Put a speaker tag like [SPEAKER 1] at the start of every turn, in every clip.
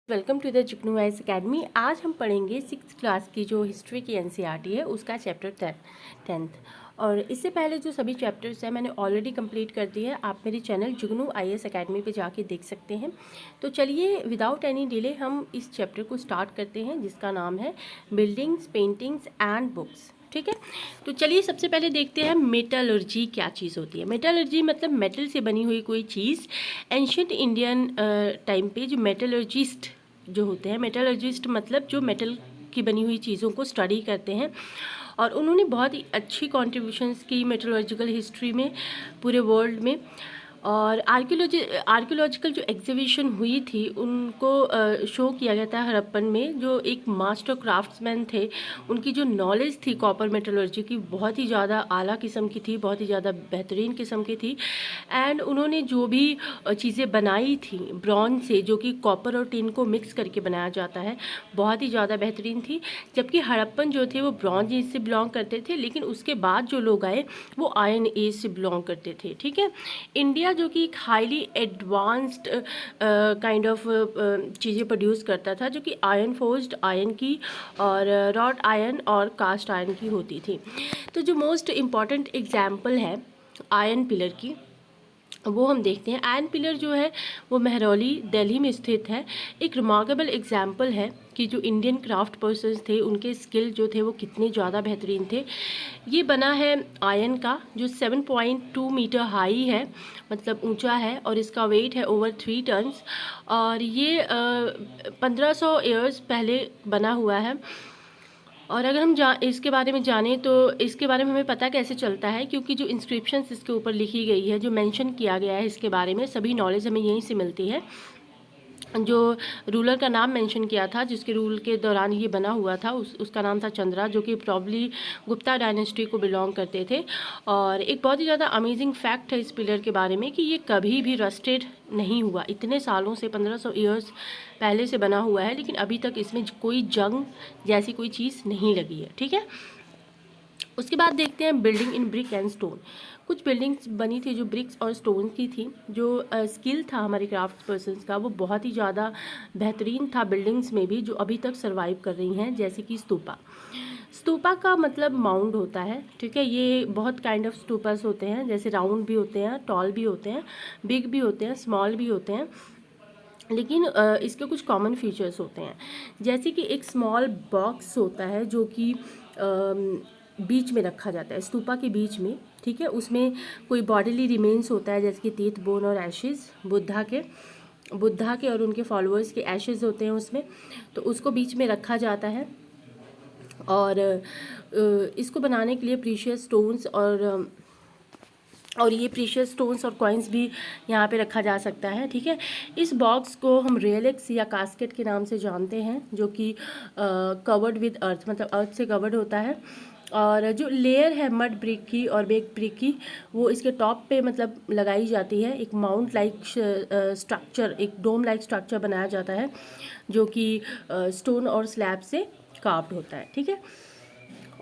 [SPEAKER 1] Welcome to the Jugnu wise academy. आज हम पढ़ेंगे 6th क्लास की जो हिस्ट्री की एनसीईआरटी है उसका चैप्टर 10th। और इससे पहले जो सभी चैप्टर्स हैं मैंने ऑलरेडी कंप्लीट कर दिए हैं। आप मेरे चैनल जुगनू आईएएस अकेडमी पे जाके देख सकते हैं। तो चलिए विदाउट एनी डिले हम इस चैप्टर को स्टार्ट करते हैं जिसका नाम है बिल्डिंग्स, पेंटिंग्स एंड बुक्स। ठीक है, तो चलिए सबसे पहले देखते हैं मेटलर्जी क्या चीज़ होती है। मेटलर्जी मतलब मेटल से बनी हुई कोई चीज़। एंशियंट इंडियन टाइम पे जो मेटलर्जिस्ट जो होते हैं, मेटलर्जिस्ट मतलब जो मेटल की बनी हुई चीज़ों को स्टडी करते हैं, और उन्होंने बहुत ही अच्छी कॉन्ट्रीब्यूशंस की मेटलर्जिकल हिस्ट्री में पूरे वर्ल्ड में। और आर्कियोलॉजिकल जो एग्जीबिशन हुई थी उनको शो किया गया था हड़प्पन में। जो एक मास्टर क्राफ्ट्समैन थे, उनकी जो नॉलेज थी कॉपर मेटलर्जी की बहुत ही ज़्यादा आला किस्म की थी, बहुत ही ज़्यादा बेहतरीन किस्म की थी। एंड उन्होंने जो भी चीज़ें बनाई थी ब्रॉन्ज से, जो कि कॉपर और टिन को मिक्स करके बनाया जाता है, बहुत ही ज़्यादा बेहतरीन थी। जबकि हड़प्पन जो थे वो ब्रॉन्ज एज से बिलोंग करते थे, लेकिन उसके बाद जो लोग आए वो आयरन एज से बिलोंग करते थे। ठीक है, इंडिया जो कि एक हाईली एडवांस्ड काइंड ऑफ चीज़ें प्रोड्यूस करता था, जो कि आयरन फोर्स्ड आयरन की और रॉड आयरन और कास्ट आयरन की होती थी। तो जो मोस्ट इम्पॉर्टेंट एग्जाम्पल है आयरन पिलर की, वो हम देखते हैं। आयरन पिलर जो है वो महरौली दिल्ली में स्थित है। एक रिमार्केबल एग्जाम्पल है कि जो इंडियन क्राफ्ट पर्सन्स थे उनके स्किल जो थे वो कितने ज़्यादा बेहतरीन थे। ये बना है आयरन का, जो 7.2 मीटर हाई है, मतलब ऊंचा है, और इसका वेट है ओवर 3 टन्स। और ये 1500 ईयर्स पहले बना हुआ है। और अगर हम इसके बारे में जानें तो इसके बारे में हमें पता कैसे चलता है, क्योंकि जो इंस्क्रिप्शंस इसके ऊपर लिखी गई है, जो मेंशन किया गया है इसके बारे में, सभी नॉलेज हमें यहीं से मिलती है। जो रूलर का नाम मेंशन किया था, जिसके रूल के दौरान ये बना हुआ था, उसका नाम था चंद्रा, जो कि प्रॉब्ली गुप्ता डायनेस्टी को बिलोंग करते थे। और एक बहुत ही ज़्यादा अमेजिंग फैक्ट है इस पिलर के बारे में कि ये कभी भी रस्टेड नहीं हुआ। इतने सालों से 1500 ईयर्स पहले से बना हुआ है, लेकिन अभी तक इसमें कोई जंग जैसी कोई चीज़ नहीं लगी है। ठीक है, उसके बाद देखते हैं building in brick and stone. कुछ बिल्डिंग्स बनी थी जो ब्रिक्स और स्टोन की थी। जो स्किल था हमारे क्राफ्ट पर्सन्स का वो बहुत ही ज़्यादा बेहतरीन था बिल्डिंग्स में भी, जो अभी तक सर्वाइव कर रही हैं, जैसे कि स्तूपा। स्तूपा का मतलब माउंड होता है। ठीक है, ये बहुत काइंड ऑफ स्तूपास होते हैं, जैसे राउंड भी होते हैं, टॉल भी होते हैं, बिग भी होते हैं, स्मॉल भी होते हैं। लेकिन इसके कुछ कॉमन फीचर्स होते हैं, जैसे कि एक स्मॉल बॉक्स होता है जो कि बीच में रखा जाता है, स्तूपा के बीच में। ठीक है, उसमें कोई बॉडीली रिमेन्स होता है, जैसे कि टीथ, बोन और एशेज़ बुद्धा के और उनके फॉलोअर्स के एशेज़ होते हैं उसमें, तो उसको बीच में रखा जाता है। और इसको बनाने के लिए प्रीशियस स्टोन्स और ये प्रीशियस स्टोन्स और कॉइन्स भी यहाँ पे रखा जा सकता है। ठीक है, इस बॉक्स को हम रेलिक्स या कास्केट के नाम से जानते हैं, जो कि कवर्ड विद अर्थ, मतलब अर्थ से कवर्ड होता है। और जो लेयर है मड ब्रिक की और बेक ब्रिक की, वो इसके टॉप पे मतलब लगाई जाती है। एक माउंट लाइक स्ट्रक्चर, एक डोम लाइक स्ट्रक्चर बनाया जाता है, जो कि स्टोन और स्लैब से कार्व्ड होता है। ठीक है,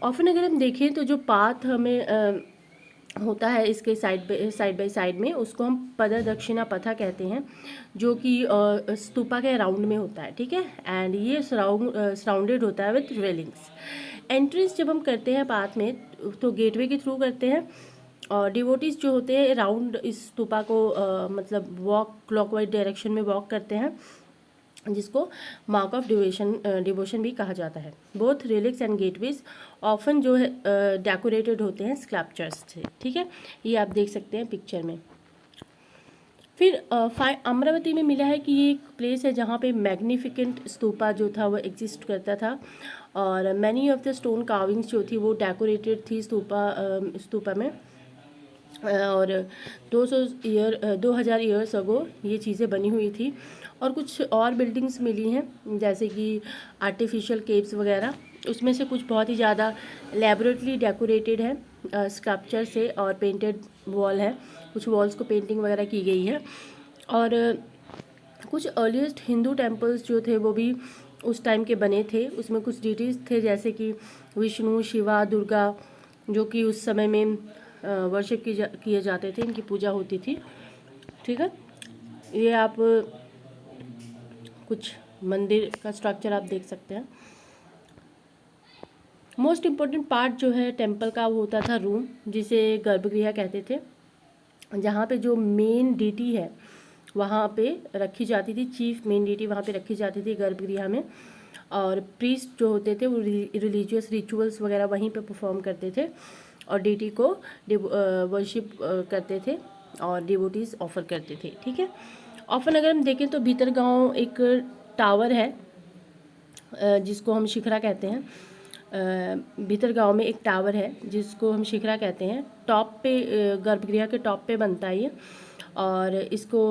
[SPEAKER 1] ऑफन अगर हम देखें तो जो पाथ हमें होता है इसके साइड बाय साइड में, उसको हम पद दक्षिणा पथा कहते हैं, जो कि स्तूपा के राउंड में होता है। ठीक है, एंड ये सराउंडेड होता है विथ रेलिंग्स। एंट्रेंस जब हम करते हैं पाथ में तो गेटवे के थ्रू करते हैं, और डिवोटीज जो होते हैं राउंड इस स्तूपा को मतलब वॉक क्लॉकवाइज डायरेक्शन में वॉक करते हैं, जिसको मार्क ऑफ डिवोशन भी कहा जाता है। Both relics and gateways often जो है डेकोरेटेड होते हैं स्कल्पचर्स से। ठीक है, ये आप देख सकते हैं पिक्चर में। फिर अमरावती में मिला है कि ये एक प्लेस है जहाँ पे मैग्निफिकेंट स्तूपा जो था वो एग्जिस्ट करता था, और many of the stone carvings जो थी वो डेकोरेटेड थी स्तूपा में। और 2000 ईयर्स अगो ये चीज़ें बनी हुई थी। और कुछ और बिल्डिंग्स मिली हैं, जैसे कि आर्टिफिशियल केव्स वगैरह, उसमें से कुछ बहुत ही ज़्यादा लेबोरेटली डेकोरेटेड है स्कल्पचर से, और पेंटेड वॉल है, कुछ वॉल्स को पेंटिंग वगैरह की गई है। और कुछ अर्लीस्ट हिंदू टेम्पल्स जो थे वो भी उस टाइम के बने थे। उसमें कुछ डिटीज थे, जैसे कि विष्णु, शिवा, दुर्गा, जो कि उस समय में वर्शिप किए जाते थे, इनकी पूजा होती थी। ठीक है, ये आप कुछ मंदिर का स्ट्रक्चर आप देख सकते हैं। मोस्ट इम्पोर्टेंट पार्ट जो है टेम्पल का वो होता था रूम, जिसे गर्भगृह कहते थे, जहाँ पे जो मेन डीटी है वहाँ पे रखी जाती थी, चीफ मेन डीटी वहाँ पे रखी जाती थी गर्भगृह में। और प्रीस्ट जो होते थे वो रिलीजियस रिचुअल्स वगैरह वहीं पे परफॉर्म करते थे और डीटी को वर्शिप करते थे और डिवोटीज ऑफर करते थे। ठीक है। ऑफन अगर हम देखें तो भीतर गांव एक टावर है जिसको हम शिखरा कहते हैं। भीतर गांव में एक टावर है जिसको हम शिखरा कहते हैं। टॉप पे गर्भगृह के टॉप पे बनता है ये, और इसको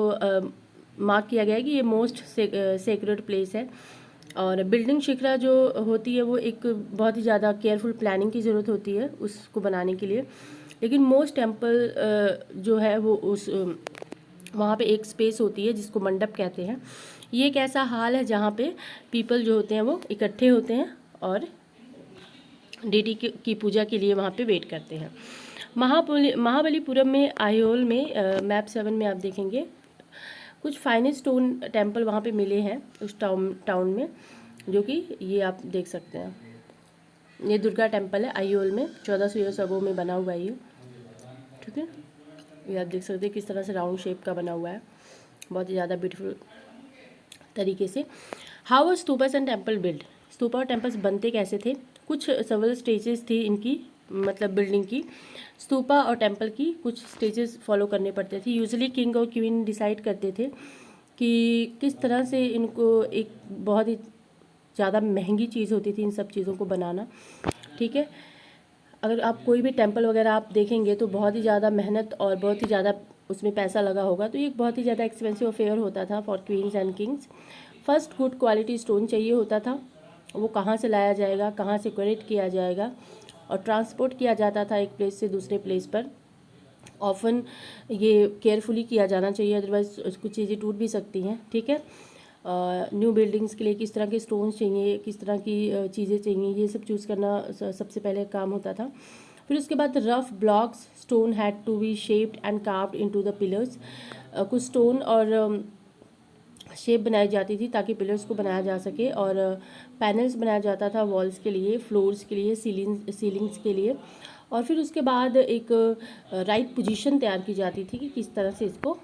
[SPEAKER 1] मार्क किया गया है कि ये मोस्ट सेक्रेड प्लेस है। और बिल्डिंग शिखरा जो होती है वो एक बहुत ही ज़्यादा केयरफुल प्लानिंग की ज़रूरत होती है उसको बनाने के लिए। लेकिन मोस्ट टेम्पल जो है वो उस वहाँ पे एक स्पेस होती है जिसको मंडप कहते हैं। ये एक ऐसा हाल है जहाँ पे पीपल जो होते हैं वो इकट्ठे होते हैं और डीटी की पूजा के लिए वहाँ पे वेट करते हैं। महाबलीपुरम में आयोल में मैप 7 में आप देखेंगे कुछ फाइनेस्ट स्टोन टेम्पल वहाँ पे मिले हैं उस टाउन में, जो कि ये आप देख सकते हैं। ये दुर्गा टेम्पल है आयोल में, 1400 ईयर्स अगो में बना हुआ है ये। ठीक है, ये आप देख सकते हैं किस तरह से राउंड शेप का बना हुआ है, बहुत ही ज़्यादा ब्यूटीफुल तरीके से। How are stupas and temple build? Stupa और टेम्पल्स बनते कैसे थे? कुछ सेवरल स्टेजेस थी इनकी, मतलब बिल्डिंग की। स्तूपा और टेम्पल की कुछ स्टेजेस फॉलो करने पड़ते थे। यूजुअली किंग और क्वीन डिसाइड करते थे कि किस तरह से इनको, एक बहुत ही ज़्यादा महंगी चीज़ होती थी इन सब चीज़ों को बनाना। ठीक है, अगर आप कोई भी टेम्पल वगैरह आप देखेंगे तो बहुत ही ज़्यादा मेहनत और बहुत ही ज़्यादा उसमें पैसा लगा होगा, तो ये एक बहुत ही ज़्यादा एक्सपेंसिव अफेयर होता था for queen's and Kings. First good quality stone चाहिए होता था, वो कहाँ से लाया जाएगा, कहाँ से कलेक्ट किया जाएगा और ट्रांसपोर्ट किया जाता था एक प्लेस से दूसरे प्लेस पर। ऑफन ये केयरफुली किया जाना चाहिए, अदरवाइज कुछ चीज़ें टूट भी सकती हैं। ठीक है, न्यू बिल्डिंग्स के लिए किस तरह के स्टोन्स चाहिए, किस तरह की चीज़ें चाहिए, ये सब चूज़ करना सबसे पहले काम होता था। फिर उसके बाद rough blocks stone had to be shaped and carved into the pillars. कुछ स्टोन और शेप बनाई जाती थी ताकि पिलर्स को बनाया जा सके, और पैनल्स बनाया जाता था वॉल्स के लिए, फ्लोर्स के लिए, सीलिंग्स के लिए। और फिर उसके बाद एक राइट पोजीशन तैयार की जाती थी कि किस तरह से इसको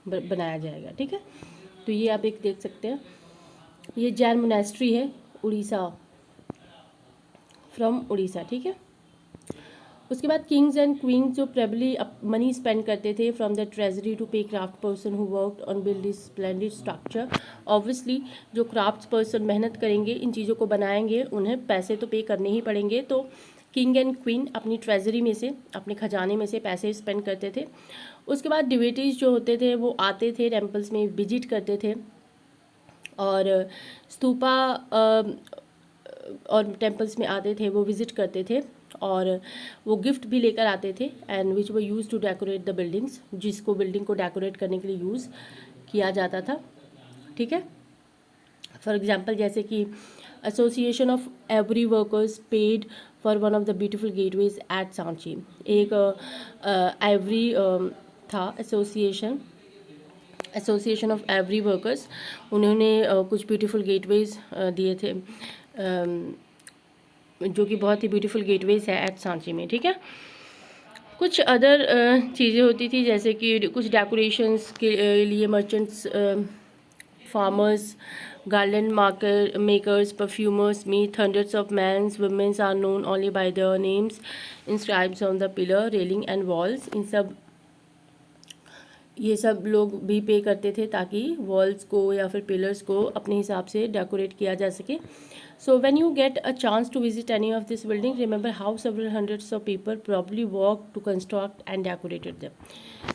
[SPEAKER 1] बनाया जाएगा। ठीक है, तो ये आप एक देख सकते हैं, ये जैन मोनेस्ट्री है उड़ीसा, फ्रॉम उड़ीसा। ठीक है, उसके बाद किंग्स एंड क्वींस जो प्रेबली मनी स्पेंड करते थे फ्रॉम द ट्रेजरी टू पे craft person who worked on build this splendid structure. Obviously जो क्राफ्ट पर्सन मेहनत करेंगे, इन चीज़ों को बनाएंगे, उन्हें पैसे तो पे करने ही पड़ेंगे। तो किंग एंड क्वीन अपनी ट्रेजरी में से, अपने खजाने में से पैसे स्पेंड करते थे। उसके बाद डिवोटीज जो होते थे वो आते थे टेम्पल्स में, विजिट करते थे, और स्तूपा और टेम्पल्स में आते थे, वो विज़िट करते थे, और वो गिफ्ट भी लेकर आते थे, एंड विच वो use to decorate the buildings, जिसको बिल्डिंग को डेकोरेट करने के लिए यूज़ किया जाता था। ठीक है, फॉर एग्जांपल जैसे कि association of ivory workers paid for one of the beautiful gateways at Sanchi. एक एवरी था एसोसिएशन ऑफ एवरी वर्कर्स, उन्होंने कुछ ब्यूटीफुल गेटवेज दिए थे, जो कि बहुत ही ब्यूटीफुल गेटवेज है एट सांची में। ठीक है, कुछ अदर चीज़ें होती थी जैसे कि कुछ डेकोरेशंस के लिए merchants, farmers, garland makers, perfumers, meet hundreds of mans womens are known only by their names inscribed on the pillar, railing and walls. ये सब लोग भी पे करते थे ताकि वॉल्स को या फिर पिलर्स को अपने हिसाब से डेकोरेट किया जा सके। So when you get a chance to visit any of this building, remember how several hundreds of people probably work to construct and decorated them.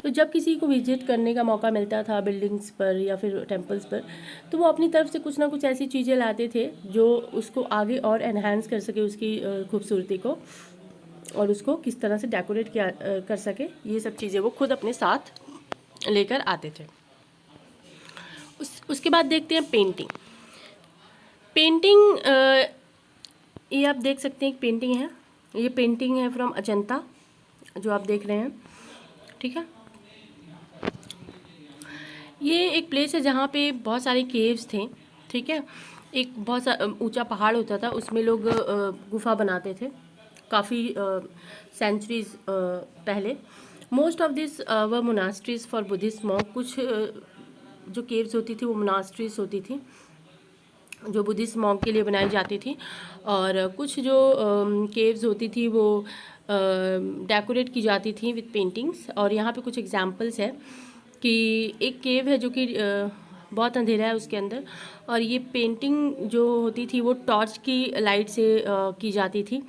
[SPEAKER 1] तो जब किसी को विजिट करने का मौका मिलता था बिल्डिंग्स पर या फिर टेम्पल्स पर, तो वो अपनी तरफ से कुछ ना कुछ ऐसी चीज़ें लाते थे जो उसको आगे और एनहांस कर सके, उसकी खूबसूरती को, और उसको किस तरह से डेकोरेट किया कर सके, ये सब चीज़ें वो खुद अपने साथ लेकर आते थे। उसके बाद देखते हैं पेंटिंग। ये आप देख सकते हैं एक पेंटिंग है, ये पेंटिंग है फ्रॉम अजंता जो आप देख रहे हैं। ठीक है, ये एक प्लेस है जहाँ पे बहुत सारे केव्स थे, ठीक है। एक बहुत सा ऊंचा पहाड़ होता था, उसमें लोग गुफा बनाते थे काफ़ी सेंचुरीज पहले। Most of this were monasteries for Buddhist monk. कुछ जो केव्स होती थी वो मोनास्ट्रीज होती थी जो बुद्धिस्ट मॉन्क के लिए बनाई जाती थी, और कुछ जो केव्स होती थी वो डेकोरेट की जाती थी विद पेंटिंग्स। और यहाँ पे कुछ एग्जांपल्स है कि एक केव है जो कि बहुत अंधेरा है उसके अंदर, और ये पेंटिंग जो होती थी वो टॉर्च की लाइट से की जाती थी।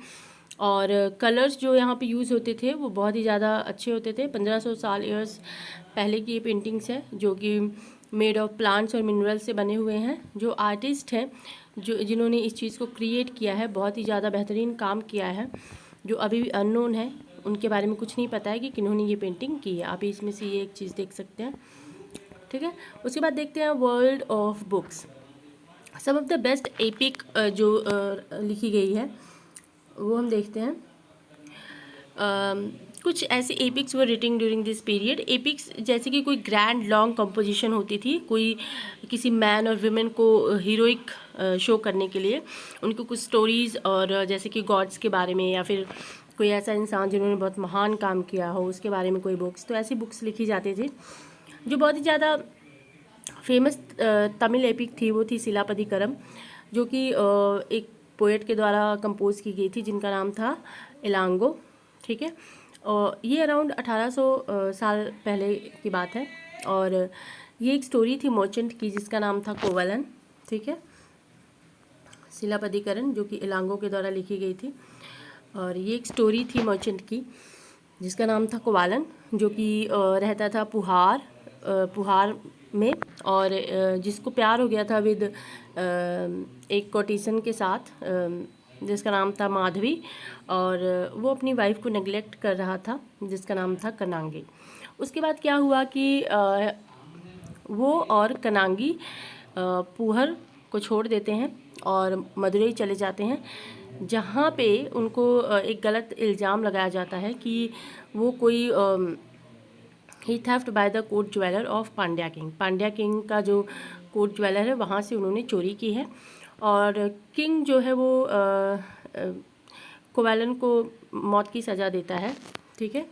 [SPEAKER 1] और कलर्स जो यहाँ पे यूज़ होते थे वो बहुत ही ज़्यादा अच्छे होते थे। 1500 साल ईयर्स पहले की ये पेंटिंग्स है जो कि मेड ऑफ प्लांट्स और मिनरल्स से बने हुए हैं। जो आर्टिस्ट हैं जिन्होंने इस चीज़ को क्रिएट किया है, बहुत ही ज़्यादा बेहतरीन काम किया है, जो अभी भी अननोन है, उनके बारे में कुछ नहीं पता है कि किन्होंने ये पेंटिंग की है। आप इसमें से ये एक चीज़ देख सकते हैं, ठीक है। उसके बाद देखते हैं world of books. Some of the best epic जो लिखी गई है वो हम देखते हैं। कुछ ऐसे epics were writing during this period. Epics जैसे कि कोई ग्रैंड लॉन्ग कंपोजिशन होती थी, कोई किसी मैन और वुमेन को हीरोइक शो करने के लिए, उनको कुछ स्टोरीज़ और जैसे कि गॉड्स के बारे में या फिर कोई ऐसा इंसान जिन्होंने बहुत महान काम किया हो उसके बारे में कोई बुक्स, तो ऐसी बुक्स लिखी जाती थी। जो बहुत ही ज़्यादा फेमस तमिल एपिक थी वो थी सिलापतिकरम, जो कि एक पोएट के द्वारा कंपोज की गई थी जिनका नाम था इलांगो, ठीक है। और ये अराउंड 1800 साल पहले की बात है, और ये एक स्टोरी थी मर्चेंट की जिसका नाम था कोवलन, ठीक है। सिलापतिकरन जो कि इलांगो के द्वारा लिखी गई थी, और ये एक स्टोरी थी मर्चेंट की जिसका नाम था कोवालन, जो कि रहता था पुहार में, और जिसको प्यार हो गया था विद एक कोटिसन के साथ जिसका नाम था माधवी, और वो अपनी वाइफ को नेग्लेक्ट कर रहा था जिसका नाम था कनांगी। उसके बाद क्या हुआ कि वो और कनांगी पुहर को छोड़ देते हैं और मदुरई चले जाते हैं, जहाँ पे उनको एक गलत इल्ज़ाम लगाया जाता है कि वो कोई ही theft by the court jeweller of Pandya king. Pandya king का जो कोर्ट ज्वेलर है वहाँ से उन्होंने चोरी की है, और किंग जो है वो कोवैलन को मौत की सज़ा देता है, ठीक है।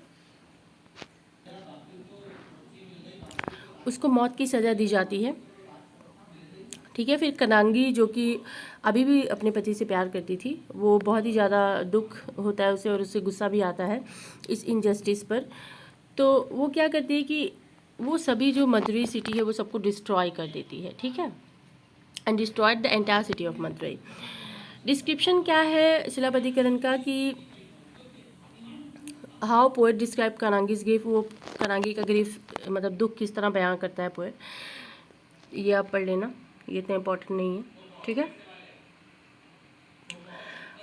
[SPEAKER 1] उसको मौत की सज़ा दी जाती है, ठीक है। फिर कनांगी जो कि अभी भी अपने पति से प्यार करती थी, वो बहुत ही ज़्यादा दुख होता है उसे और उससे गुस्सा भी आता है इस इनजस्टिस पर। तो वो क्या करती है कि वो सभी जो मदुरई सिटी है वो सबको डिस्ट्रॉय कर देती है, ठीक है, and destroyed the entire city of Madurai. Description क्या है सिलापतिकरन का कि हाउ पोएट डिस्क्राइब कनांगीज ग्रीफ, वो कनांगी का ग्रीफ मतलब दुख किस तरह बयां करता है पोएट, ये आप पढ़ लेना, ये इतना इम्पोर्टेंट नहीं है, ठीक है।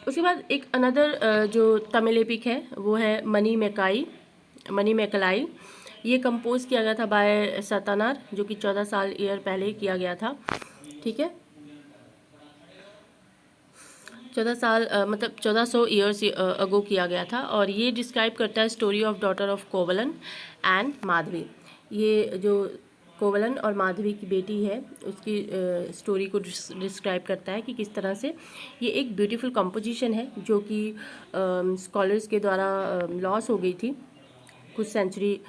[SPEAKER 1] उसके बाद एक अनदर जो तमिल एपिक है वो है मनी मेकलाई। ये कंपोज किया गया था बाय सतानार, जो कि 14 साल ईयर पहले किया गया था, ठीक है। 14 साल मतलब 1400 ईयर्स अगो किया गया था, और ये डिस्क्राइब करता है story of daughter of कोवलन and Madhavi. ये जो कोवलन और माधवी की बेटी है उसकी स्टोरी को डिस्क्राइब करता है कि किस तरह से ये एक ब्यूटीफुल कंपोजिशन है जो कि स्कॉलर्स के द्वारा लॉस हो गई थी कुछ सेंचुरी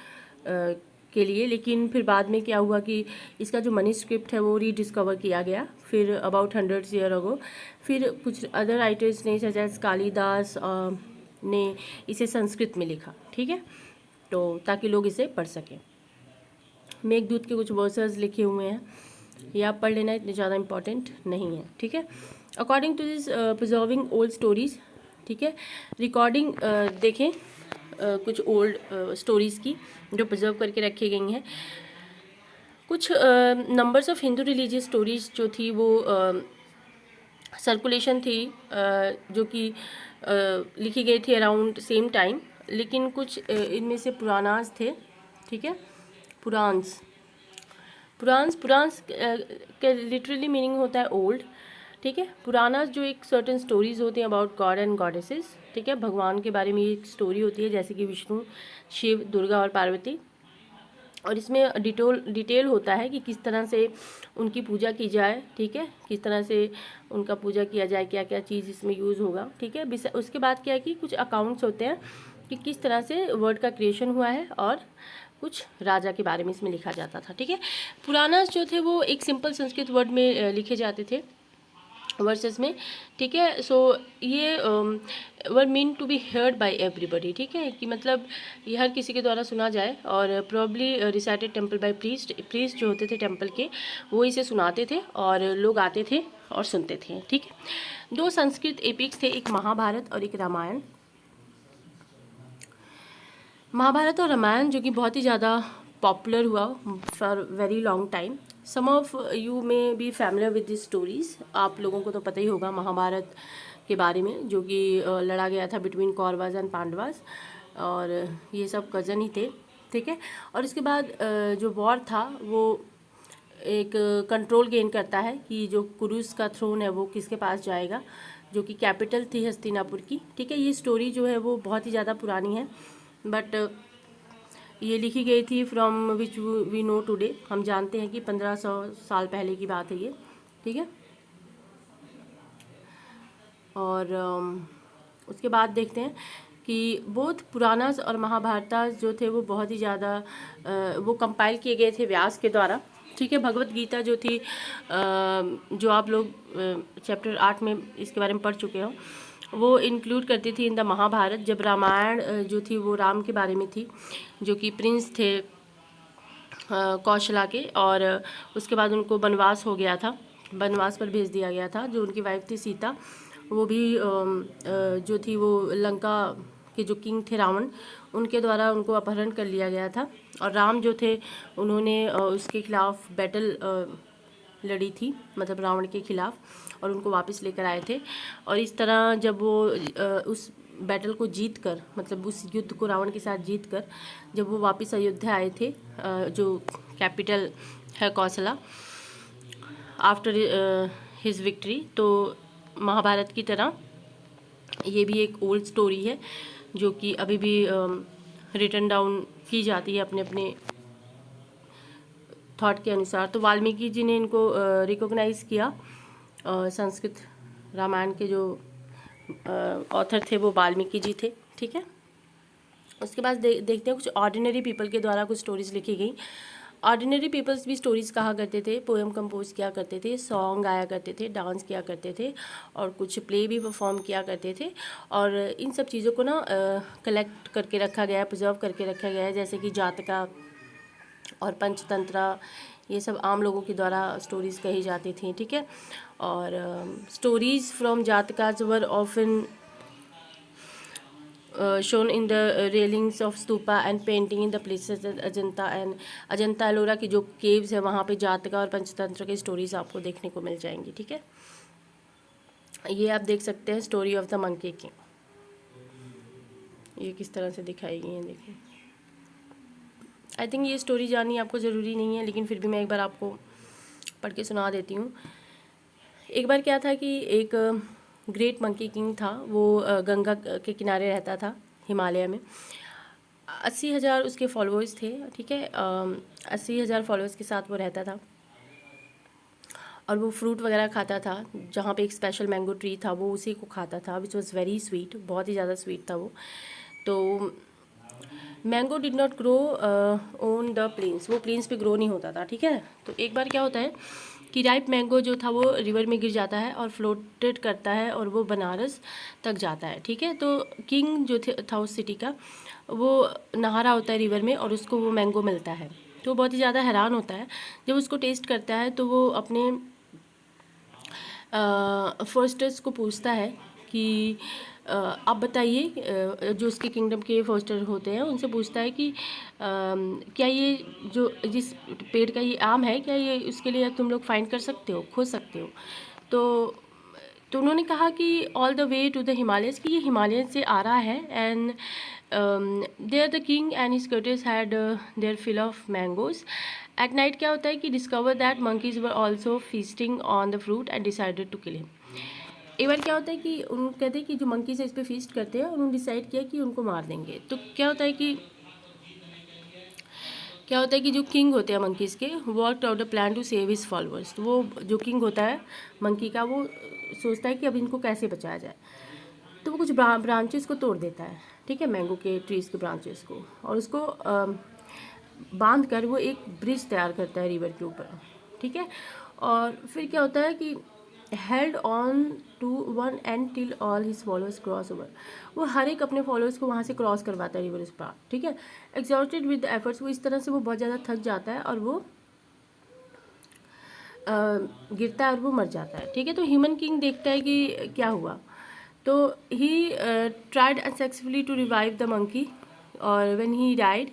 [SPEAKER 1] के लिए, लेकिन फिर बाद में क्या हुआ कि इसका जो मैन्युस्क्रिप्ट है वो रीडिस्कवर किया गया फिर अबाउट 100 ईयर अगो। फिर कुछ अदर राइटर्स ने सच एज कालिदास ने इसे संस्कृत में लिखा, ठीक है, तो ताकि लोग इसे पढ़ सकें। मेघदूत के कुछ वर्सेस लिखे हुए हैं, ये आप पढ़ लेना, इतने ज़्यादा इंपॉर्टेंट नहीं है, ठीक है। According to this preserving old stories, ठीक है, रिकॉर्डिंग देखें कुछ ओल्ड स्टोरीज़ की जो प्रिजर्व करके रखी गई हैं। कुछ numbers of Hindu religious stories जो थी वो सर्कुलेशन थी जो कि लिखी गई थी अराउंड सेम टाइम, लेकिन कुछ इनमें से पुरानास थे, ठीक है। पुरान्स के लिटरली मीनिंग होता है ओल्ड, ठीक है। पुराना जो एक सर्टेन स्टोरीज होती हैं अबाउट गॉड एंड गॉडेसेस, ठीक है, भगवान के बारे में एक स्टोरी होती है जैसे कि विष्णु, शिव, दुर्गा और पार्वती। और इसमें डिटेल होता है कि किस तरह से उनकी पूजा की जाए, ठीक है, किस तरह से उनका पूजा किया जाए, क्या क्या चीज़ इसमें यूज़ होगा, ठीक है। उसके बाद क्या है कि कुछ अकाउंट्स होते हैं कि किस तरह से वर्ड का क्रिएशन हुआ है और कुछ राजा के बारे में इसमें लिखा जाता था, ठीक है। पुराना जो थे वो एक सिंपल संस्कृत वर्ड में लिखे जाते थे वर्सेस में, ठीक है। सो ये were mean to be heard by everybody, ठीक है, कि मतलब ये हर किसी के द्वारा सुना जाए। और probably recited temple by priest जो होते थे टेम्पल के, वो इसे सुनाते थे और लोग आते थे और सुनते थे, ठीक है। 2 संस्कृत एपिक्स थे, एक महाभारत और एक रामायण। महाभारत और रामायण जो कि बहुत ही ज़्यादा पॉपुलर हुआ for very long time. Some of you may be familiar with this stories. आप लोगों को तो पता ही होगा महाभारत के बारे में, जो कि लड़ा गया था बिटवीन कौरवास एंड पांडवास, और ये सब कज़न ही थे, ठीक है। और इसके बाद जो वॉर था वो एक कंट्रोल गेन करता है कि जो कुरुस का थ्रोन है वो किसके पास जाएगा, जो कि कैपिटल थी हस्तिनापुर की, ठीक है। ये स्टोरी जो है वो बहुत ही ज़्यादा पुरानी है, बट ये लिखी गई थी from which we know today. हम जानते हैं कि 1500 साल पहले की बात है ये, ठीक है। और उसके बाद देखते हैं कि बोथ पुराणास और महाभारतास जो थे वो बहुत ही ज़्यादा वो कंपाइल किए गए थे व्यास के द्वारा, ठीक है। भगवत गीता जो थी जो आप लोग चैप्टर 8 में इसके बारे में पढ़ चुके हो, वो इंक्लूड करती थी इन द महाभारत। जब रामायण जो थी वो राम के बारे में थी, जो कि प्रिंस थे कौशला के, और उसके बाद उनको वनवास हो गया था, वनवास पर भेज दिया गया था। जो उनकी वाइफ थी सीता, वो भी जो थी वो लंका के जो किंग थे रावण, उनके द्वारा उनको अपहरण कर लिया गया था। और राम जो थे उन्होंने उसके खिलाफ बैटल लड़ी थी, मतलब रावण के खिलाफ, और उनको वापस लेकर आए थे। और इस तरह जब वो उस बैटल को जीत कर, मतलब उस युद्ध को रावण के साथ जीत कर जब वो वापस अयोध्या आए थे, जो कैपिटल है कौशला, आफ्टर हिज विक्ट्री, तो महाभारत की तरह ये भी एक ओल्ड स्टोरी है जो कि अभी भी रिटन डाउन की जाती है अपने अपने थॉट के अनुसार। तो वाल्मीकि जी ने इनको रिकॉग्नाइज़ किया। संस्कृत रामायण के जो ऑथर थे वो वाल्मीकि जी थे, ठीक है। उसके बाद देखते हैं कुछ ऑर्डिनरी पीपल के द्वारा कुछ स्टोरीज लिखी गई। ऑर्डिनरी पीपल्स भी स्टोरीज़ कहा करते थे, पोएम कंपोज किया करते थे, सॉन्ग गाया करते थे, डांस किया करते थे, और कुछ प्ले भी परफॉर्म किया करते थे। और इन सब चीज़ों को ना कलेक्ट करके रखा गया है, प्रिजर्व करके रखा गया है, जैसे कि जातका और पंचतंत्रा, ये सब आम लोगों के द्वारा स्टोरीज़ कही जाती थी, ठीक है। और stories from Jatakas were often shown in the railings of stupa and painting in the places at Ajanta Ellora की जो केव्स है वहाँ पे जातका और पंचतंत्र की स्टोरीज़ आपको देखने को मिल जाएंगी, ठीक है। ये आप देख सकते हैं story of the monkey king, ये किस तरह से दिखाई गई है, देखिए। आई थिंक ये स्टोरी जाननी आपको ज़रूरी नहीं है, लेकिन फिर भी मैं एक बार आपको पढ़ के सुना देती हूँ। एक बार क्या था कि एक ग्रेट मंकी किंग था, वो गंगा के किनारे रहता था हिमालय में। 80,000 उसके फॉलोअर्स थे, ठीक है। 80,000 फॉलोअर्स के साथ वो रहता था, और वो फ्रूट वगैरह खाता था। जहाँ पे एक स्पेशल मैंगो ट्री था वो उसी को खाता था, विच वॉज़ वेरी स्वीट, बहुत ही ज़्यादा स्वीट था वो। तो mango did not grow on the plains, वो प्लेन्स पे ग्रो नहीं होता था, ठीक है। तो एक बार क्या होता है कि राइप मैंगो जो था वो रिवर में गिर जाता है और फ्लोटेड करता है, और वो बनारस तक जाता है, ठीक है। तो किंग जो था उस सिटी का, वो नहा रहा होता है रिवर में, और उसको वो मैंगो मिलता है। तो वो बहुत ही ज़्यादा हैरान होता है। जब उसको टेस्ट करता है तो वो अपने फर्स्टर्स को पूछता है कि आप बताइए, जो उसके किंगडम के फर्स्टर होते हैं उनसे पूछता है कि क्या ये जो जिस पेड़ का ये आम है, क्या ये उसके लिए तुम लोग फाइंड कर सकते हो, खोज सकते हो। तो उन्होंने कहा कि all the way to the Himalayas, कि ये हिमालय से आ रहा है। And there the king and his courtiers had their fill of mangoes. At night क्या होता है कि discover that monkeys were also feasting on the fruit and decided to kill him. एक बार क्या होता है कि उन कहते हैं कि जो मंकीज है इस पर फीस्ट करते हैं, उन्होंने डिसाइड किया कि उनको मार देंगे। तो क्या होता है कि क्या होता है कि जो किंग होते हैं मंकीज़ के, worked out a plan to save his followers. तो वो जो किंग होता है मंकी का, वो सोचता है कि अब इनको कैसे बचाया जाए। तो वो कुछ ब्रांचेस को तोड़ देता है, ठीक है, मैंगो के ट्रीज़ के ब्रांचेस को, और उसको बांध कर वो एक ब्रिज तैयार करता है रिवर के ऊपर, ठीक है। और फिर क्या होता है कि held on to one end till all his followers cross over. वो हर एक अपने फॉलोअर्स को वहाँ से क्रॉस करवाता है रिवर उस पार, ठीक है। एग्जॉस्टेड विद द एफर्ट्स, वो इस तरह से वो बहुत ज़्यादा थक जाता है और वो गिरता है और वो मर जाता है, ठीक है। तो ह्यूमन किंग देखता है कि क्या हुआ, तो he tried unsuccessfully to revive the monkey, और when he died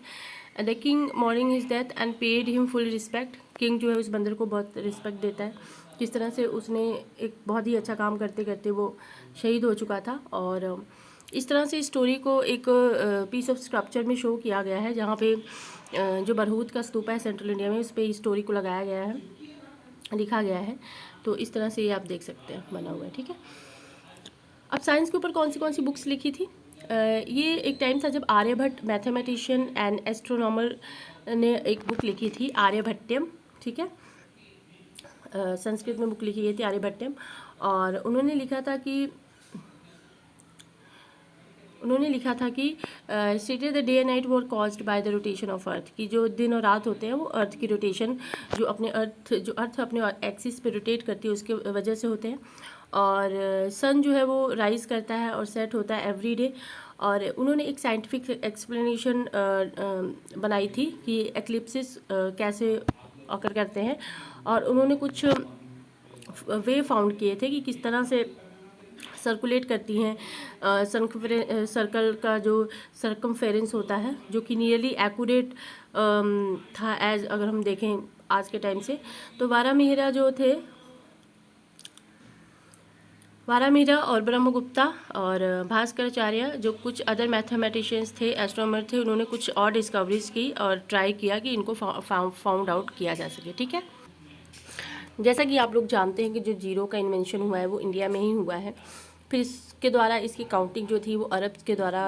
[SPEAKER 1] the king mourning his death and paid him full respect. King जो है उस बंदर को बहुत रिस्पेक्ट देता है, किस तरह से उसने एक बहुत ही अच्छा काम करते करते वो शहीद हो चुका था। और इस तरह से स्टोरी को एक पीस ऑफ स्कल्पचर में शो किया गया है, जहाँ पे जो बरहूत का स्तूपा है सेंट्रल इंडिया में, उस पर इस स्टोरी को लगाया गया है, लिखा गया है। तो इस तरह से ये आप देख सकते हैं बना हुआ है, ठीक है। अब साइंस के ऊपर कौन सी बुक्स लिखी थी? ये एक टाइम था जब आर्यभट्ट मैथमेटिशियन एंड एस्ट्रोनॉमर ने एक बुक लिखी थी, आर्यभट्टयम, ठीक है। संस्कृत में बुक लिखी गई थी आर्यभट्टयम, और उन्होंने लिखा था कि stated the day and night were caused by the rotation of earth, कि जो दिन और रात होते हैं वो अर्थ की रोटेशन, जो अर्थ अपने एक्सिस पे रोटेट करती है उसके वजह से होते हैं। और सन जो है वो राइज करता है और सेट होता है एवरी डे। और उन्होंने एक साइंटिफिक एक्सप्लेनेशन बनाई थी कि एक्लिप्सिस कैसे ऑकर करते हैं, और उन्होंने कुछ वे फाउंड किए थे कि किस तरह से सर्कुलेट करती हैं। सर्कल का जो सर्कमफेरेंस होता है, जो कि नियरली एक्यूरेट था एज अगर हम देखें आज के टाइम से। तो वारामिहिरा और ब्रह्मगुप्ता और भास्कराचार्य, जो कुछ अदर मैथमेटिशियंस थे, एस्ट्रोनॉमर थे, उन्होंने कुछ और डिस्कवरीज की और ट्राई किया कि इनको फाउंड आउट किया जा सके, ठीक है। जैसा कि आप लोग जानते हैं कि जो जीरो का इन्वेंशन हुआ है वो इंडिया में ही हुआ है। फिर इसके द्वारा इसकी काउंटिंग जो थी वो अरब के द्वारा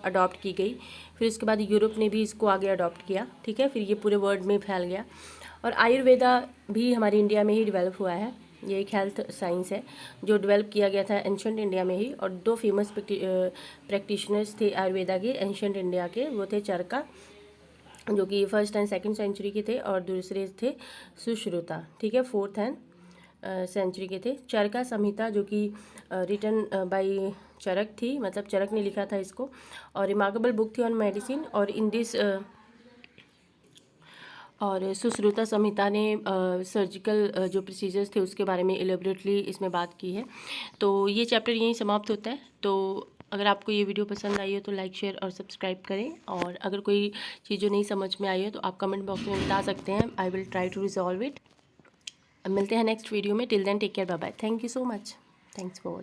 [SPEAKER 1] अडॉप्ट की गई। फिर उसके बाद यूरोप ने भी इसको आगे अडॉप्ट किया, ठीक है। फिर ये पूरे वर्ल्ड में फैल गया। और आयुर्वेदा भी हमारे इंडिया में ही डेवलप हुआ है। ये एक हेल्थ साइंस है जो डेवलप किया गया था एंशंट इंडिया में ही। और दो फेमस प्रैक्टिशनर्स थे आयुर्वेदा के एंशंट इंडिया के, वो थे चरका, जो कि 1st एंड 2nd सेंचुरी के थे, और दूसरे थे सुश्रुता, ठीक है, 4th एंड सेंचुरी के थे। चरका संहिता जो कि रिटन बाय चरक थी, मतलब चरक ने लिखा था इसको, और रिमार्केबल बुक थी ऑन मेडिसिन। और इन दिस और सुश्रुता संहिता ने सर्जिकल जो प्रोसीजर्स थे उसके बारे में एलेबोरेटली इसमें बात की है। तो ये चैप्टर यहीं समाप्त होता है। तो अगर आपको ये वीडियो पसंद आई हो तो लाइक, शेयर और सब्सक्राइब करें। और अगर कोई चीज़ जो नहीं समझ में आई हो तो आप कमेंट बॉक्स में बता सकते हैं। I will try to resolve it. मिलते हैं नेक्स्ट वीडियो में। Till then take care, bye bye. Thank you so much. Thanks for